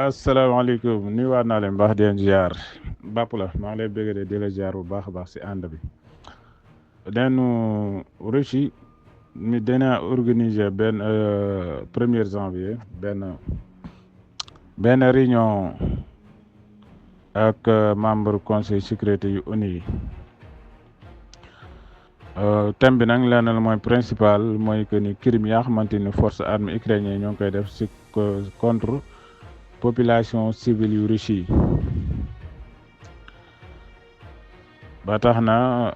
asalaamaaleykum nuyuwaat naa leen baax di leen ziar bàpp la maa ngi lay bëgg de di la ziar bu baax a baax si ànd bi. denu Russie mi dana organiser benn 1er janvier benn réunion ak membre conseil sécurité yu ONU yi. thème bi nag lenn la mooy principal mooy que ni crime yaa xamante ni force armée ukrainien ñoo ngi koy def si contre population civile yu Russie yi. ba tax na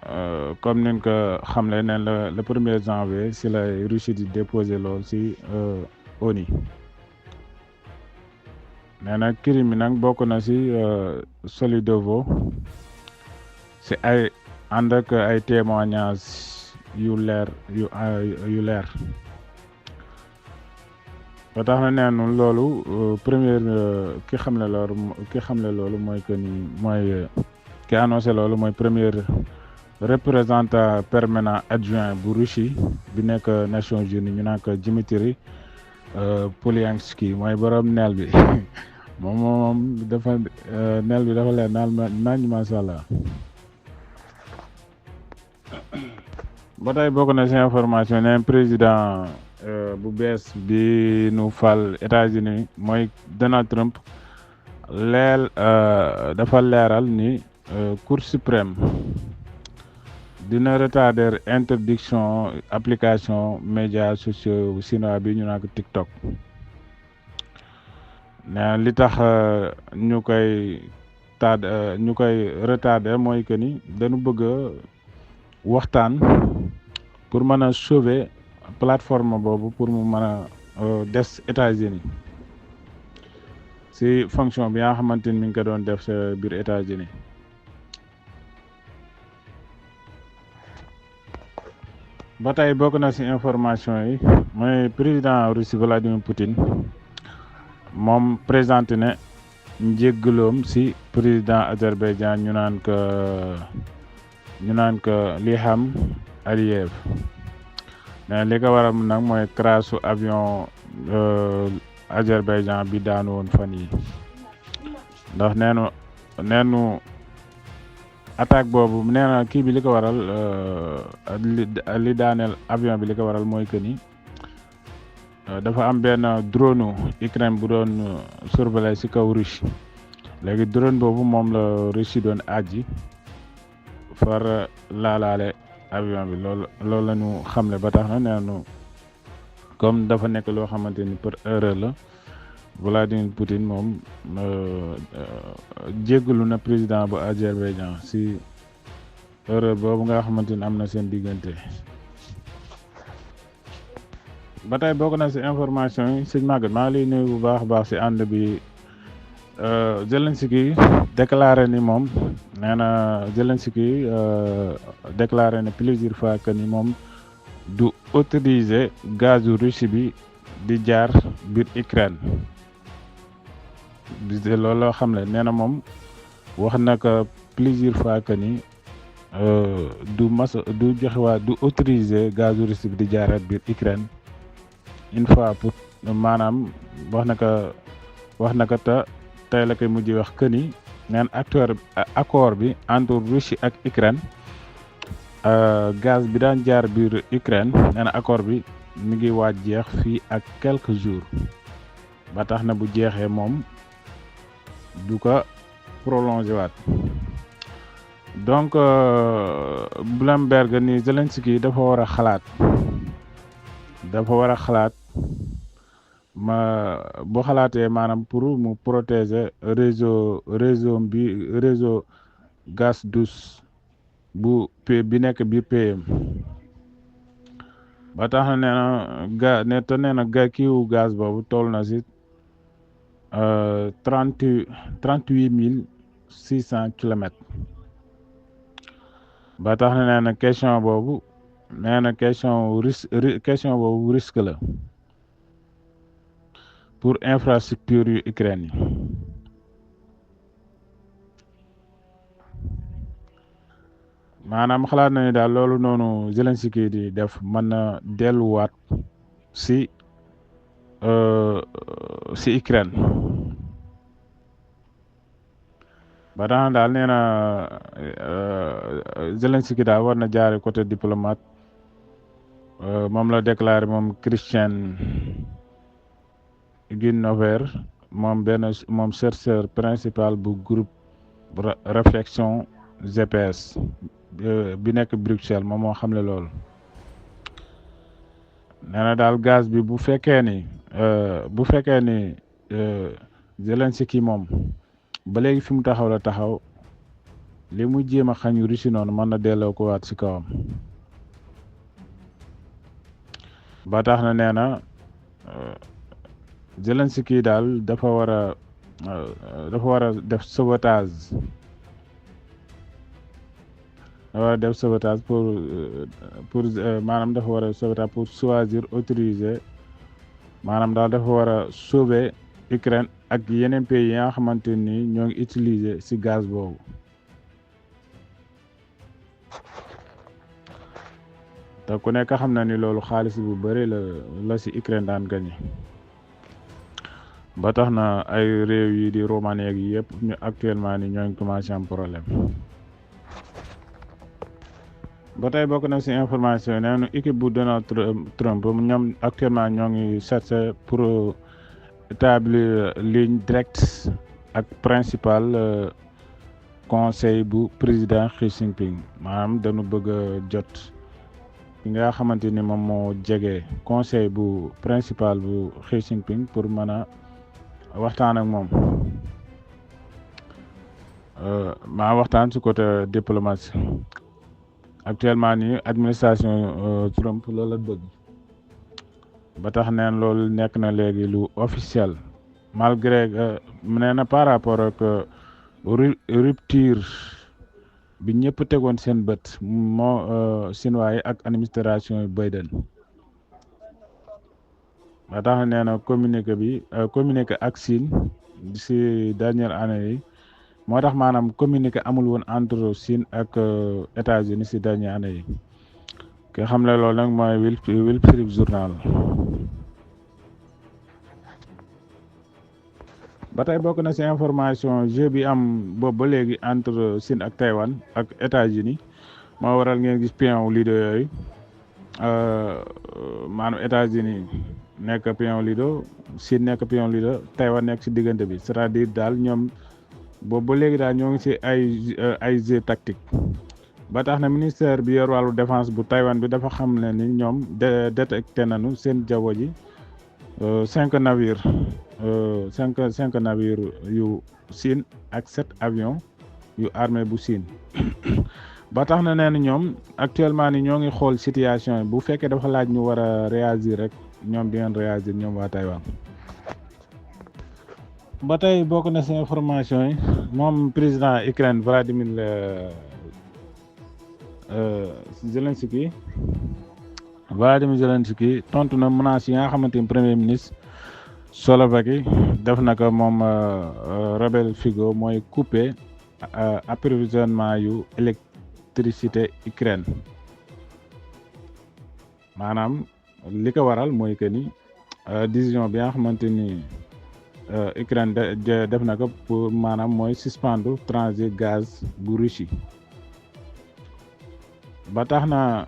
comme nin ko xamle ne le 1er janvier si la Russie di déposé lool si ONU. nee na crime bi nag bokk na si Solidovo si ay ànd ak ay témoignages yu leer yu leer. ba tax na neenu loolu première ki xamle loolu mooy que ni mooy ki annoncé loolu mooy premier représentant permanent adjoint bu Russie bi nekk Nations Unies ñu naan ko Dmitry Polyanski mooy borom neel bi moom dafa neel bi dafa leer nañ macha allah. ba tey bokk na ci information ne président bu bees bi nu fal États-Unis mooy Donald Trump dafa leeral ni Cour suprême dina retarder interdiction application médias sociaux chinois bi ñu naan ko TikTok. ne li tax ñu koy retarder mooy que ni dañu bëgg waxtaan pour mën a sauver plateforme boobu pour mu mën a des États-Unis si fonction bi nga xamante ni mi ngi ko doon def sa biir États-Unis. ba tey bokk na si information yi mooy président Russie Vladimir Poutine moom présenté ne njéggaloom si président Azerbaïdjan ñu naan ko Ilham Aliyev. mais li ko waral nag mooy crash su avion Azerbaïdjan bi daanu woon fan yi ndax neenu attaque boobu nee na kii bi li ko waral li daaneel avion bi li ko waral mooy que ni dafa am benn drone Ukraine bu doon surveiller ci kaw Russie léegi drone boobu moom la Russie doon aji far laalaale avion bi loolu la ñu xamle. ba tax na nee nañu comme dafa nekk loo xamante ni par erreur la Vladimir Poutine moom jéggalu na président bu Azerbaïdjan si erreur boobu nga xamante ni am na seen diggante. ba tey bokk na si information yi sëñ Maguette maa ngi lay nuyu bu baax a baax si ànd bi. Zelensky déclaré ni moom nee na Zelensky déclaré ne plusieurs fois que ni moom du autoriser gazu Russie bi di jaar biir Ukraine bi loolu loo xam ne nee na moom wax na ko plusieurs fois que ni du autoriser gazu Russie bi di jaaraat biir Ukraine une fois pour maanaam wax na ko te tey la koy mujj wax que ni neen accord bi entre Russie ak Ukraine gaz bi daan jaar biir Ukraine nee na accord bi mi ngi waaj jeex fii ak quelques jours ba tax na bu jeexee moom du ko prolongé waat. donc Bloomberg ni Zelensky dafa war a xalaat boo xalaatee maanaam pour mu protéger réseau gaz douce bi nekk biir PM. ba tax na nee na kiiwu gaz boobu toll na si 38,600 kilomètres. ba tax na nee na question boobu risque la pour infrastructure yu Ukraine yi. maanaam xalaat na ni daal loolu noonu Zelensky di def mën na delluwaat si Ukraine ba tax na daal nee na Zelensky daal war na jaare côté diplomate moom la déclaré moom Christian Gunnover moom chercheur principal bu groupe réflexion GPS bi nekk Bruxelles moom moo xamle loolu nee na daal gaz bi bu fekkee ni Zelensky moom ba léegi fi mu taxaw la taxaw li mu jéem a xañ Russie noonu mën na delloo ko waat ci kawam ba tax na nee na Zelensky daal dafa war a def sabotage pour maanaam dafa war a sabotage pour choisir autoriser maanaam daal dafa war a sauver Ukraine ak yeneen pays yi nga xamante ni ñoo ngi utiliser ci gaz boobu te ku nekk xam na ni loolu xaalis bu bëri la ci Ukraine daan gagné ba tax na ay réew yi di Roumanie ak yëpp ñu actuellement ni ñoo ngi commencé am problème ba tey bokk na ci information nee na équipe bu Donald Trump ñoom actuellement ñoo ngi chercher pour établir ligne directe ak principal conseil bu président Xi Jinping maanaam dañu bëgg a jot ki nga xamante ni moom moo jege conseil bu principal bu Xi Jinping pour mën a waxtaan ak moom maa waxtaan ci côté diplomatie actuellement nii administration Trump loolu la bëgg ba tax neen loolu nekk na léegi lu officiel malgré nee na par rapport ak rupture bi ñëpp tegoon seen bët moo chinois yi ak administration Biden ba tax na nee na communiqué ak Chine ci dernière année yi moo tax maanaam communiqué amul woon entre Chine ak États-Unis ci dernière année yi ki xam ne loolu nag mooy Wall Street Journal ba tey bokk na ci information jeu bi am boobu ba léegi entre Chine ak Taïwan ak États-Unis moo waral ngeen gis pion leader yooyu maanaam États-Unis nekk pion leader Chine nekk pion leader Taïwan nekk ci diggante bi c'est-à-dire daal ñoom boobu ba léegi daal ñoo ngi ci ay jeu tactique ba tax na ministère bi yor wàllu défense bu Taïwan bi dafa xam ne ni ñoom détecté nañu seen jaww ji 5 navires yu Chine ak 7 avions yu armée bu Chine ba tax na nee na ñoom actuellement ni ñoo ngi xool situation yi bu fekkee dafa laaj ñu war a réagir rek ñoom di ngeen réagir ñoom waa Taïwan ba tey bokk na ci information yi moom président Ukraine Volodymyr Zelensky tontu na menace yi nga xamante ni premier ministre Slovaquie def na ko moom Robert Fico mooy couper approvisionnement yu électricité Ukraine maanaam li ko waral mooy que ni décision bi nga xamante ni Ukraine def na ko pour maanaam mooy suspendre transit gaz bu Russie ba tax na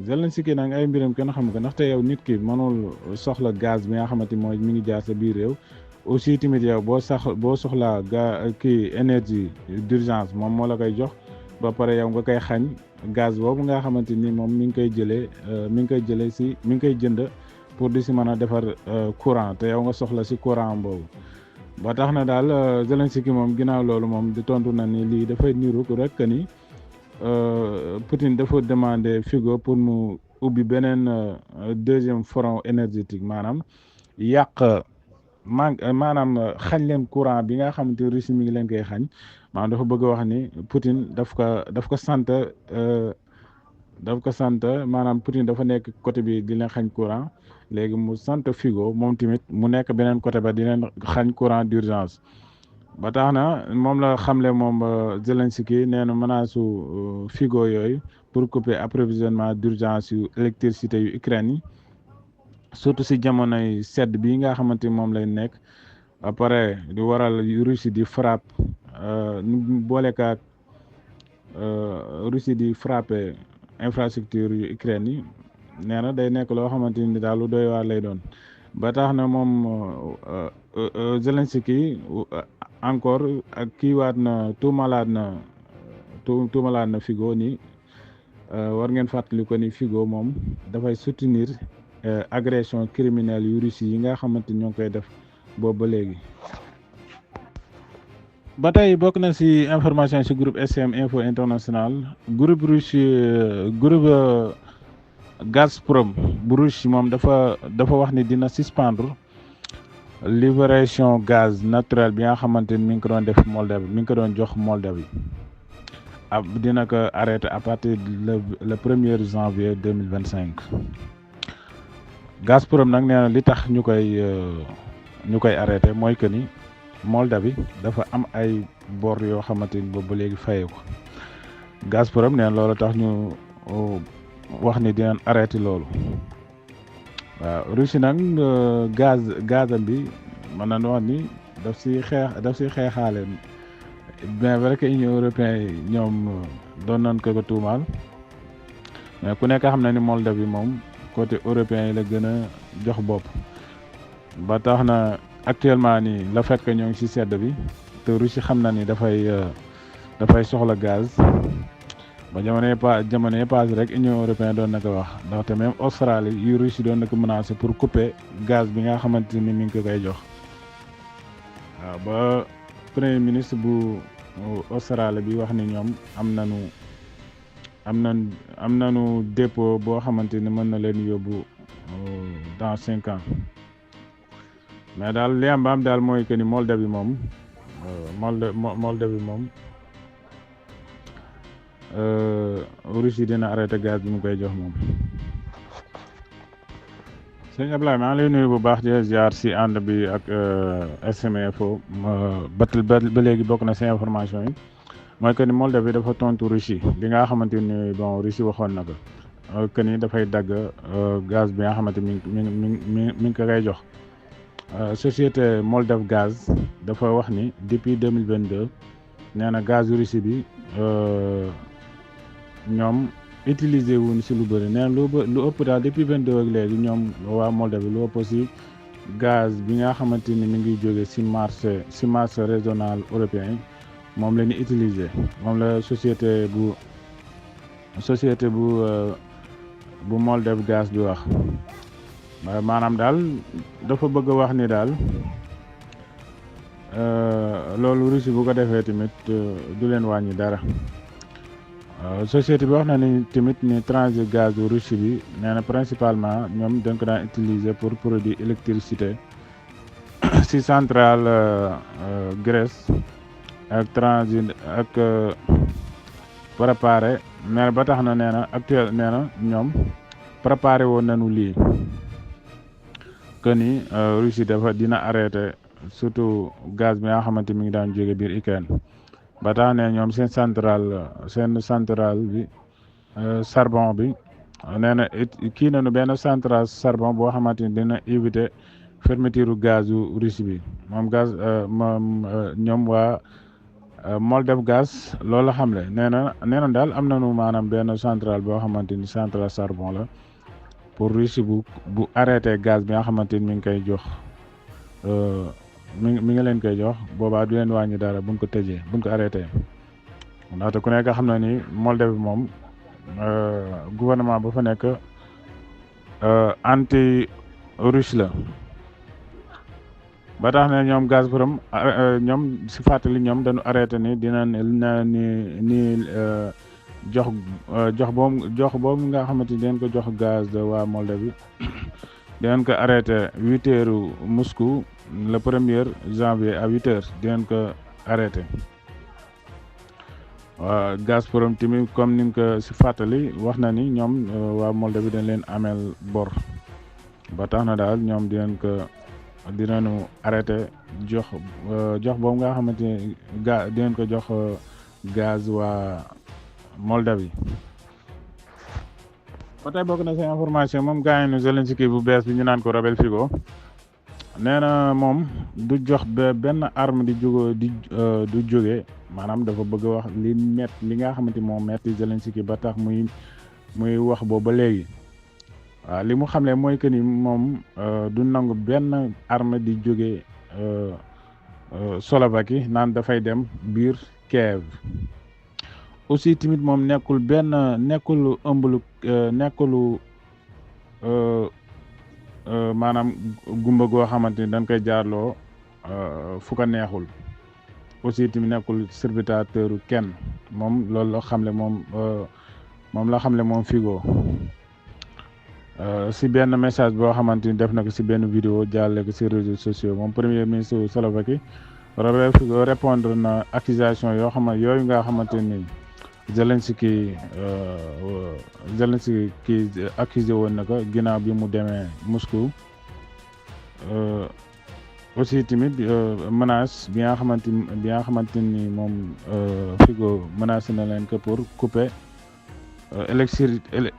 Zelensky nag ay mbiram kenn xam ko ndaxte yow nit ki mënul soxla gaz bi nga xamante mooy mi ngi jaar sa biir réew aussi tamit yow boo soxlaa kii énergie d'urgence moom moo la koy jox ba pare yow nga koy xañ gaz boobu nga xamante ni moom mi ngi koy jënd pour di si mën a defar courant te yow nga soxla si courant boobu ba tax na daal Zelensky moom ginnaaw loolu moom di tontu na ni lii dafay niru rek ni Poutine dafa demander Fico pour mu ubbi beneen deuxième front énergétique maanaam maanaam xañ leen courant bi nga xamante Russie mi ngi leen koy xañ maanaam dafa bëgg a wax ni Poutine daf ko sant maanaam Poutine dafa nekk côté bi di leen xañ courant léegi mu sant Fico moom tamit mu nekk beneen côté ba di leen xañ courant d'urgence ba tax na moom la xamle moom Zelensky nee na menace su Fico yooyu pour couper approvisionnement d'urgence yu électricité yu Ukraine yi surtout si jamonoy sedd bi nga xamante ni moom lay nekk après du waral Russie di frappe nu boole kaak Russie di frappé infrastructure yu Ukraine yi nee na day nekk loo xamante ni daal lu doy waar lay doon ba tax na moom Zelensky encore ak kiiwaat na tuumalaat na Figo ni war ngeen fàttali ko ni Figo moom dafay soutenir agression criminelle yu Russie yi nga xamante ni ñoo ngi koy def boobu ba léegi. ba tey bokk na ci information ci groupe SM Info International groupe russe groupe Gazprom bu Russie moom dafa wax ni dina suspendre livraison gaz naturel bi nga xamante ni mi ngi ko doon def Moldavie mi ngi ko doon jox Moldavie dina ko arrêté à partir le 1er janvier 2025 Gazprom nag nee na li tax ñu koy arrêté mooy que ni Moldavie dafa am ay bor yoo xamante ni boobu ba léegi fayee ko Gazprom nee na loolu tax ñu wax ni dinañ arrêté loolu waaw Russie nag gazam bi mën nañu wax ni daf si xeexaale bien vrai que Union européenne yi ñoom doon nañ ko tuumaal mais ku nekk xam na ni Moldavie moom côté européen yi la gën a jox bopp ba tax na actuellement nii la fait que ñoo ngi ci sedd bi te Russie xam na ni dafay soxla gaz ba jamono passé rek Union européenne doon na ko wax ndaxte même Australie yu Russie doon na ko menacé pour couper gaz bi nga xamante ni mi ngi ko koy jox waaw ba premier ministre bu Australie bi wax ni ñoom am nañu dépôt boo xamante ni mën na leen yóbbu dans 5 ans mais daal li am ba am daal mooy que ni Moldavie moom Russie dina arrêté gaz bi mu koy jox moom. sëñ Ablaye maa ngi lay nuyu bu baax di ziar si ànd bi ak SM Info ba léegi bokk na si information yi mooy que ni Moldavie dafa tontu Russie li nga xamante ni bon Russie waxoon na ko que ni dafay dagg gaz bi nga xamante mi ngi ko koy jox. Société Moldav Gaz dafa wax ni depuis 2022 nee na gaz Russie bi ñoom utiliser wuñ si lu bëri nee na lu ëpp daal depuis 22 ak léegi ñoom waa Moldavie lu ëpp si gaz bi nga xamante ni mi ngi jóge si marché régional européen moom la ñu utiliser moom la société bu Moldav Gaz bi wax. maanaam daal dafa bëgg a wax ni daal loolu Russie bu ko defee tamit du leen wàññi dara société bi wax na ni tamit ni transit gaz bu Russie bi nee na principalement ñoom dañ ko daan utiliser pour produire électricité si centrale Grèce ak transit ak préparé nee na ba tax na nee na ñoom préparé woon nañu lii que ni Russie dina arrêté surtout gaz bi nga xamante mi ngi daan jóge biir Ukraine ba tax ne ñoom seen centrale bi charbon bi nee na kii nañu benn centrale charbon boo xamante ni dina éviter fermeture gazu Russie bi moom ñoom waa Moldav Gaz loolu xamle nee na daal am nañu maanaam benn centrale boo xamante ni centrale charbon la pour Russie bu arrêté gaz bi nga xamante ni mi ngi koy jox mi ngi leen koy jox boobaa du leen wàññi dara buñ ko tëjee buñ ko arrêté ndaxte ku nekk xam na ni Moldavie moom gouvernement ba fa nekk anti russe la ba tax ne ñoom Gazprom ñoom si fàttali ñoom dañu arrêté ni dina ni jox boobu nga xamante ni dinañ ko jox gaz de waa Moldavie dinañ ko arrêté 8h Moscou le 1er janvier à 8h dinañ ko arrêté waa Gazprom tamit comme ni nga ko si fàttali wax na ni ñoom waa Moldavie dañ leen ameel bor ba tax na daal ñoom dinañu arrêté jox boobu nga xamante ni dinañ ko jox gaz waa Moldavie. ba tey bokk na sa information moom gaañu Zelensky bu bees bi ñu naan ko Robert Fico nee na moom du jox benn arme di du jóge maanaam dafa bëgg a wax li nga xamante moom metti Zelensky ba tax muy wax boobu ba léegi waaw li mu xamle mooy que ni moom du nangu benn arme di jóge Slovaquie naan dafay dem biir Kiev aussi tamit moom nekkul ëmblu nekkulu maanaam gumba goo xamante ni dañ koy jaarloo fu ko neexul aussi tamit nekkul serviteur kenn moom loolu la xamle moom la xamle moom Figo si benn message boo xamante ni def na ko si benn vidéo jàlle ko si réseaux sociaux moom premier ministre Slovaquie répondre na accusation yooyu nga xamante ni Zelensky accusé woon na ko ginnaaw bi mu demee Moscou aussi tamit menace bi nga xamante ni moom Figo menacé na leen que pour couper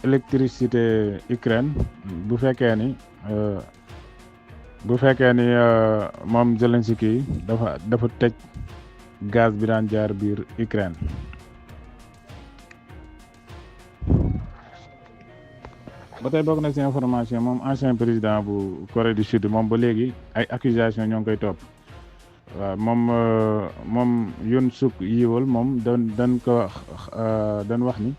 électricité Ukraine bu fekkee ni moom Zelensky dafa tëj gaz bi daan jaar biir Ukraine. ba tey bokk na ci information moom ancien président bu Corée du Sud moom ba léegi ay accusation ñoo ngi koy topp waaw moom Yoon Suk Yeol moom dañ wax ni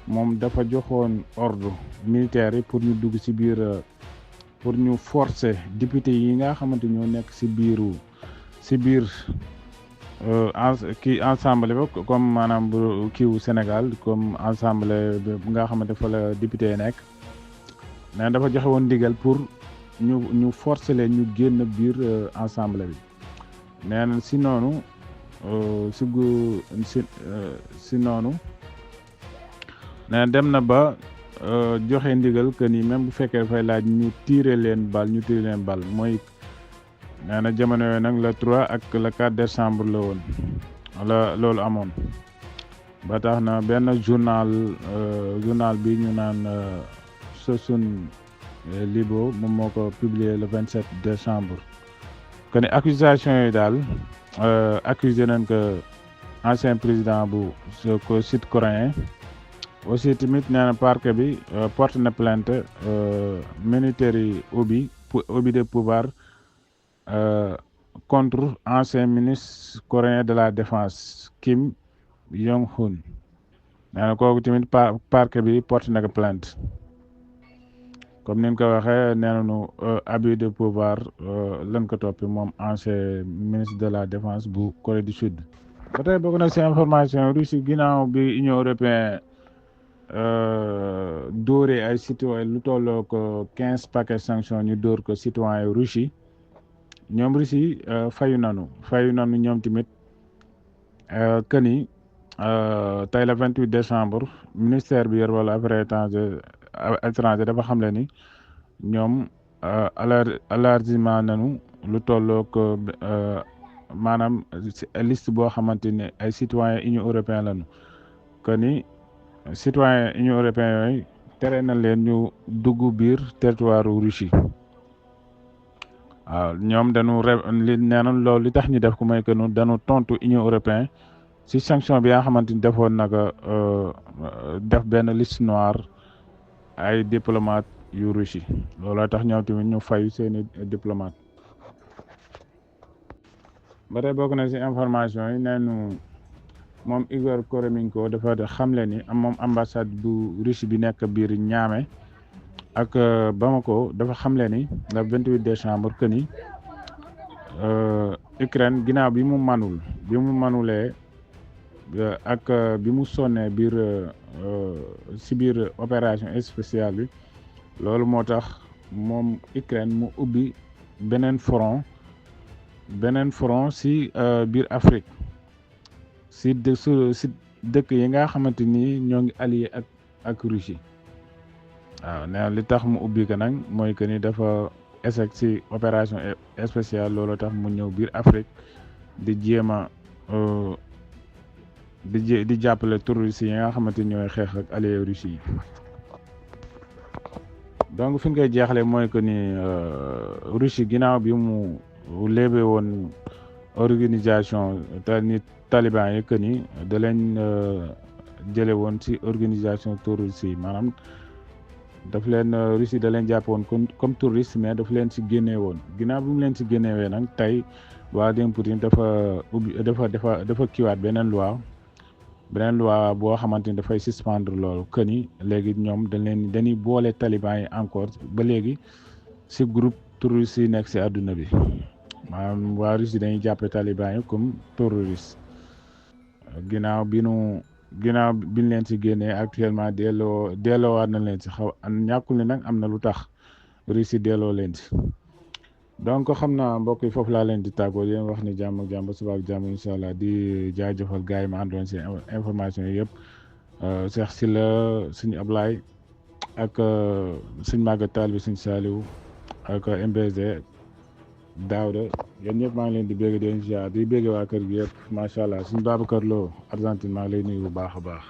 moom dafa joxoon ordre militaire yi pour ñu dugg ci biir pour ñu forcer député yi nga xamante ñoo nekk ci biir kii ensemble ba comme maanaam bu kiiwu Sénégal comme ensemble bi nga xamante fa la député yi nekk mais dafa joxe woon ndigal pour ñu forcer leen ñu génn biir ensemble bi nee na si noonu si noonu nee na dem na ba joxe ndigal que ni même bu fekkee dafay laaj ñu tirer leen bal mooy nee na jamono yooyu nag le 3 ak le 4 décembre la woon wala loolu amoon ba tax na benn journal bi ñu naan Sosun Libo moom moo ko publié le 27 décembre que ni accusation yi daal accusé nañ que ancien président bu sud-coréen aussi tamit nee na parquet bi porte na plainte militaire Obi de pouvoir contre ancien ministre coréen de la défense Kim Jong-un nee na kooku tamit parquet bi porte na ko plainte comme ni ñu ko waxee nee nañu abus de pouvoir lañ ko toppi moom ancien ministre de la défense bu Corée du Sud. ba tey bokk na ci information Russie ginnaaw bi Union européenne dóoree ay citoyen lu tolloo ko 15 paquets sanctions ñu dóor ko citoyen Russie ñoom Russie fayu nanu ñoom tamit que ni tey le 28 décembre ministère bi yor wala affaires étrangères dafa xamle ni ñoom élargissement nanu lu tolloo ko maanaam liste boo xamante ne ay citoyens Union européenne lañu que ni citoyens Union européenne yooyu tere na leen ñu dugg biir territoire Russie waaw ñoom dañu nee na loolu li tax ñu def ko mooy que dañu tontu Union européenne ci sanction bi nga xamante ni defoon naka def benn liste noire ay diplomate yu Russie looloo tax ñoom tamit ñu fay seeni diplomate. ba tey bokk na ci information yi neenu moom Igor Koromenko dafa xamle ni moom ambassade bu Russie bi nekk biir Niamey ak Bamako dafa xamle ni le 28 décembre que ni Ukraine ginnaaw bi mu manulee ak bi mu sonnee ci biir opération spéciale bi loolu moo tax moom Ukraine mu ubbi beneen front ci biir Afrique ci dëkk yi nga xamante ni ñoo ngi allié ak Russie waaw nee li tax mu ubbi ko nag mooy que ni dafa échec ci opération spéciale loolu tax mu ñëw biir Afrique di jéema di jàppale terroristes yi nga xamante ni ñooy xeex ak allié Russie yi. donc fi ñu koy jeexalee mooy que ni Russie ginnaaw bi mu léebe woon organisation ni taliban yi que ni da leen jële woon ci organisation terroriste yi maanaam daf leen Russie da leen jàpp woon comme touriste mais daf leen ci génnee woon ginnaaw bi mu leen ci génnewee nag tey Vladimir Poutine dafa kiiwaat beneen loi boo xamante ni dafay suspendre loolu que ni léegi ñoom dañuy boole taliban yi encore ba léegi ci groupe terroriste yi nekk ci àdduna bi maanaam waa Russie dañuy jàppe taliban yi comme terroriste ginnaaw bi ñu leen ci génnee actuellement delloowaat na leen ci ñàkkul ne nag am na lu tax Russie delloo leen ci donc xam naa mbokk yi foofu laa leen di tàggoo yéen wax ni jàmm ak jàmm suba ak jàmm incha allah di jaajëfal gars yi ma àndoon si information yi yëpp Cheikh Sylla suñu Ablaye ak suñ Maguette Tall bi suñ Saliou ak MBZ Daouda yéen ñëpp maa ngi leen di bégg di leen ziar di bégg waa kër gi yëpp macha allah suñ Babacar Lo Argentine maa ngi lay nuyu bu baax a baax.